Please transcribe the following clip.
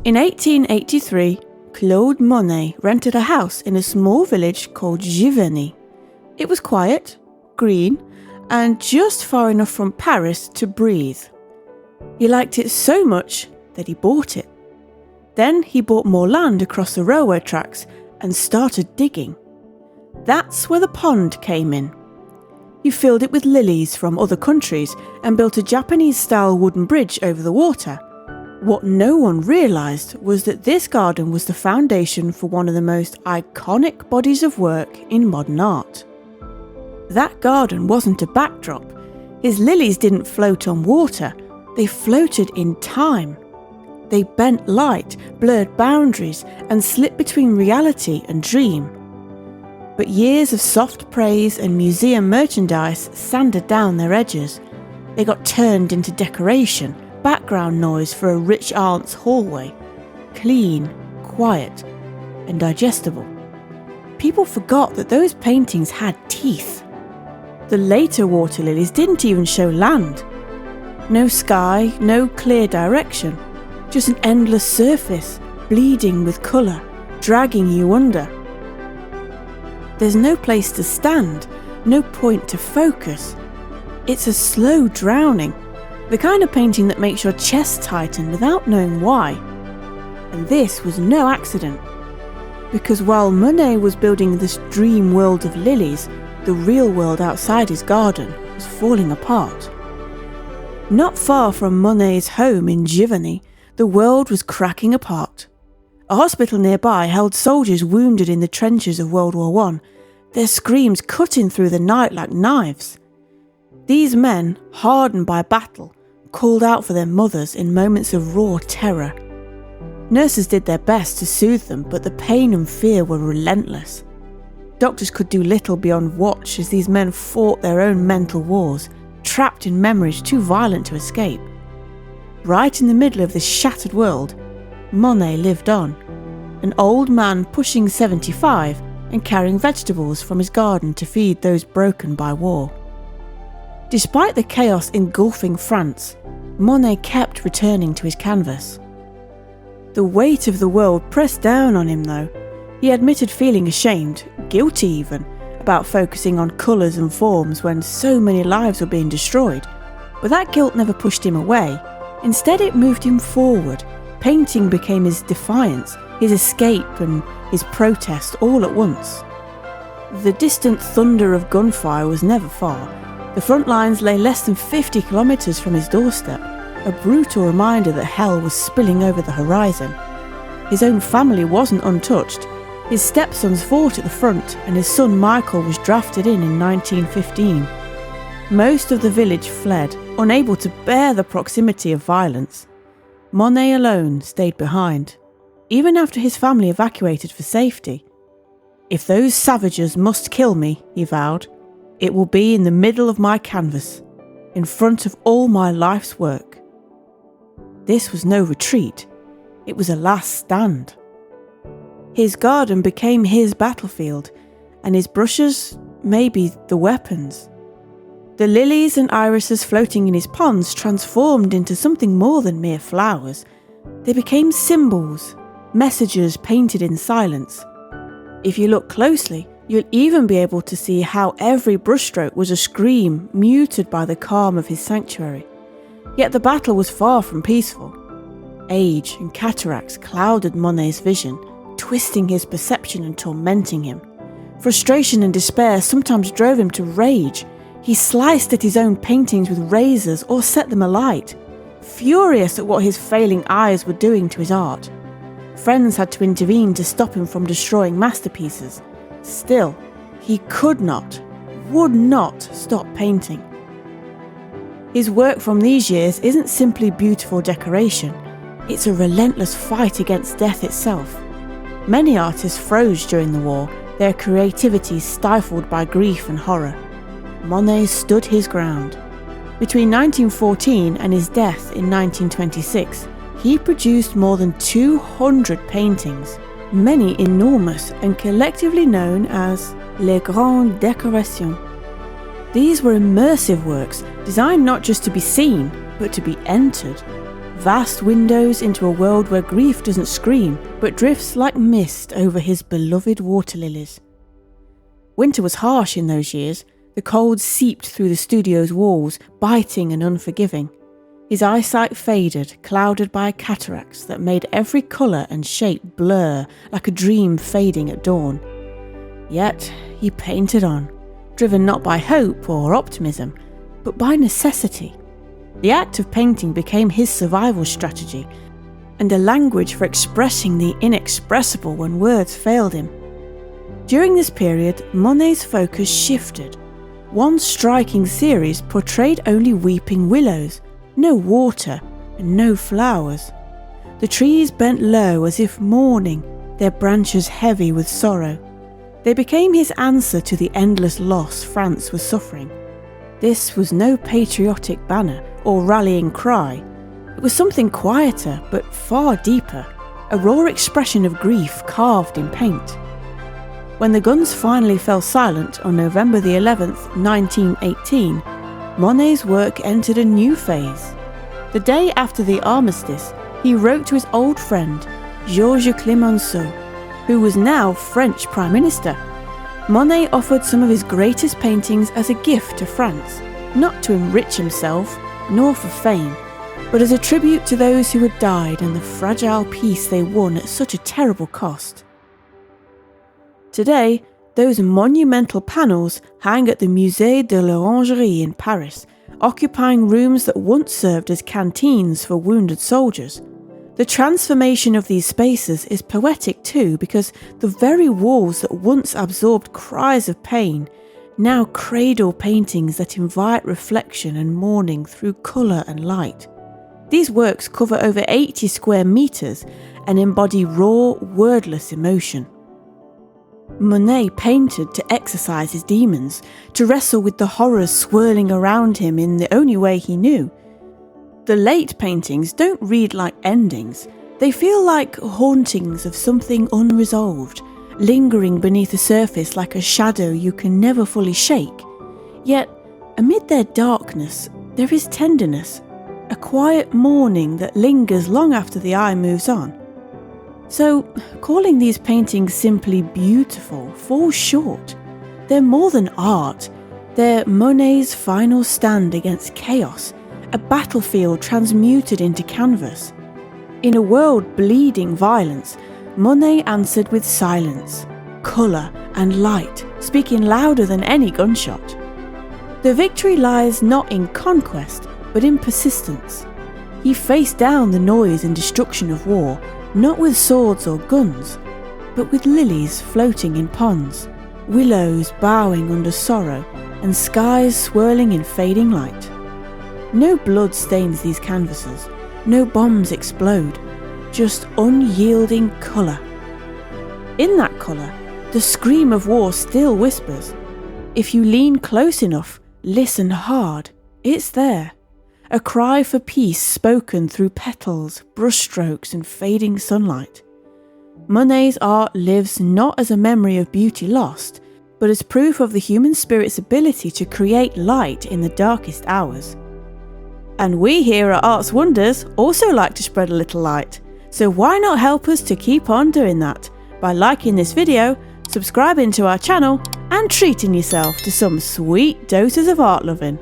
In 1883, Claude Monet rented a house in a small village called Giverny. It was quiet, green, and just far enough from Paris to breathe. He liked it so much that he bought it. Then he bought more land across the railway tracks and started digging. That's where the pond came in. He filled it with lilies from other countries and built a Japanese-style wooden bridge over the water. What no one realised was that this garden was the foundation for one of the most iconic bodies of work in modern art. That garden wasn't a backdrop. His lilies didn't float on water, they floated in time. They bent light, blurred boundaries, and slipped between reality and dream. But years of soft praise and museum merchandise sanded down their edges. They got turned into decoration, background noise for a rich aunt's hallway. Clean, quiet, and digestible. People forgot that those paintings had teeth. The later water lilies didn't even show land. No sky, no clear direction. Just an endless surface, bleeding with colour, dragging you under. There's no place to stand, no point to focus. It's a slow drowning, the kind of painting that makes your chest tighten without knowing why. And this was no accident, because while Monet was building this dream world of lilies, the real world outside his garden was falling apart. Not far from Monet's home in Giverny, the world was cracking apart. A hospital nearby held soldiers wounded in the trenches of World War I, their screams cutting through the night like knives. These men, hardened by battle, called out for their mothers in moments of raw terror. Nurses did their best to soothe them, but the pain and fear were relentless. Doctors could do little beyond watch as these men fought their own mental wars, trapped in memories too violent to escape. Right in the middle of this shattered world, Monet lived on, an old man pushing 75 and carrying vegetables from his garden to feed those broken by war. Despite the chaos engulfing France, Monet kept returning to his canvas. The weight of the world pressed down on him though. He admitted feeling ashamed, guilty even, about focusing on colours and forms when so many lives were being destroyed. But that guilt never pushed him away. Instead it moved him forward. Painting became his defiance, his escape and his protest all at once. The distant thunder of gunfire was never far. The front lines lay less than 50 kilometres from his doorstep, a brutal reminder that hell was spilling over the horizon. His own family wasn't untouched. His stepsons fought at the front and his son Michael was drafted in 1915. Most of the village fled, unable to bear the proximity of violence. Monet alone stayed behind, even after his family evacuated for safety. If those savages must kill me, he vowed, it will be in the middle of my canvas, in front of all my life's work. This was no retreat, it was a last stand. His garden became his battlefield, and his brushes, maybe the weapons. The lilies and irises floating in his ponds transformed into something more than mere flowers. They became symbols, messages painted in silence. If you look closely, you'll even be able to see how every brushstroke was a scream muted by the calm of his sanctuary. Yet the battle was far from peaceful. Age and cataracts clouded Monet's vision, twisting his perception and tormenting him. Frustration and despair sometimes drove him to rage. He sliced at his own paintings with razors or set them alight, furious at what his failing eyes were doing to his art. Friends had to intervene to stop him from destroying masterpieces. Still, he would not stop painting. His work from these years isn't simply beautiful decoration, it's a relentless fight against death itself. Many artists froze during the war, their creativity stifled by grief and horror. Monet stood his ground. Between 1914 and his death in 1926, he produced more than 200 paintings, many enormous and collectively known as les grandes décorations. These were immersive works, designed not just to be seen, but to be entered. vast windows into a world where grief doesn't scream, but drifts like mist over his beloved water lilies. Winter was harsh in those years. The cold seeped through the studio's walls, biting and unforgiving. His eyesight faded, clouded by cataracts that made every colour and shape blur like a dream fading at dawn. Yet he painted on, driven not by hope or optimism, but by necessity. The act of painting became his survival strategy, and a language for expressing the inexpressible when words failed him. During this period, Monet's focus shifted. One striking series portrayed only weeping willows, no water and no flowers. The trees bent low as if mourning, their branches heavy with sorrow. They became his answer to the endless loss France was suffering. This was no patriotic banner or rallying cry. It was something quieter but far deeper, a raw expression of grief carved in paint. When the guns finally fell silent on November the 11th, 1918, Monet's work entered a new phase. The day after the armistice, he wrote to his old friend, Georges Clemenceau, who was now French Prime Minister. Monet offered some of his greatest paintings as a gift to France, not to enrich himself, nor for fame, but as a tribute to those who had died and the fragile peace they won at such a terrible cost. Today, those monumental panels hang at the Musée de l'Orangerie in Paris, occupying rooms that once served as canteens for wounded soldiers. The transformation of these spaces is poetic too, because the very walls that once absorbed cries of pain now cradle paintings that invite reflection and mourning through colour and light. These works cover over 80 square metres and embody raw, wordless emotion. Monet painted to exorcise his demons, to wrestle with the horrors swirling around him in the only way he knew. The late paintings don't read like endings. They feel like hauntings of something unresolved, lingering beneath the surface like a shadow you can never fully shake. Yet, amid their darkness, there is tenderness, a quiet mourning that lingers long after the eye moves on. So, calling these paintings simply beautiful falls short. They're more than art. They're Monet's final stand against chaos, a battlefield transmuted into canvas. In a world bleeding violence, Monet answered with silence, colour and light, speaking louder than any gunshot. The victory lies not in conquest, but in persistence. He faced down the noise and destruction of war, not with swords or guns, but with lilies floating in ponds, willows bowing under sorrow, and skies swirling in fading light. No blood stains these canvases, no bombs explode, just unyielding colour. In that colour, the scream of war still whispers. If you lean close enough, listen hard, it's there. A cry for peace spoken through petals, brushstrokes and fading sunlight. Monet's art lives not as a memory of beauty lost, but as proof of the human spirit's ability to create light in the darkest hours. And we here at Arts Wonders also like to spread a little light, so why not help us to keep on doing that by liking this video, subscribing to our channel and treating yourself to some sweet doses of art loving.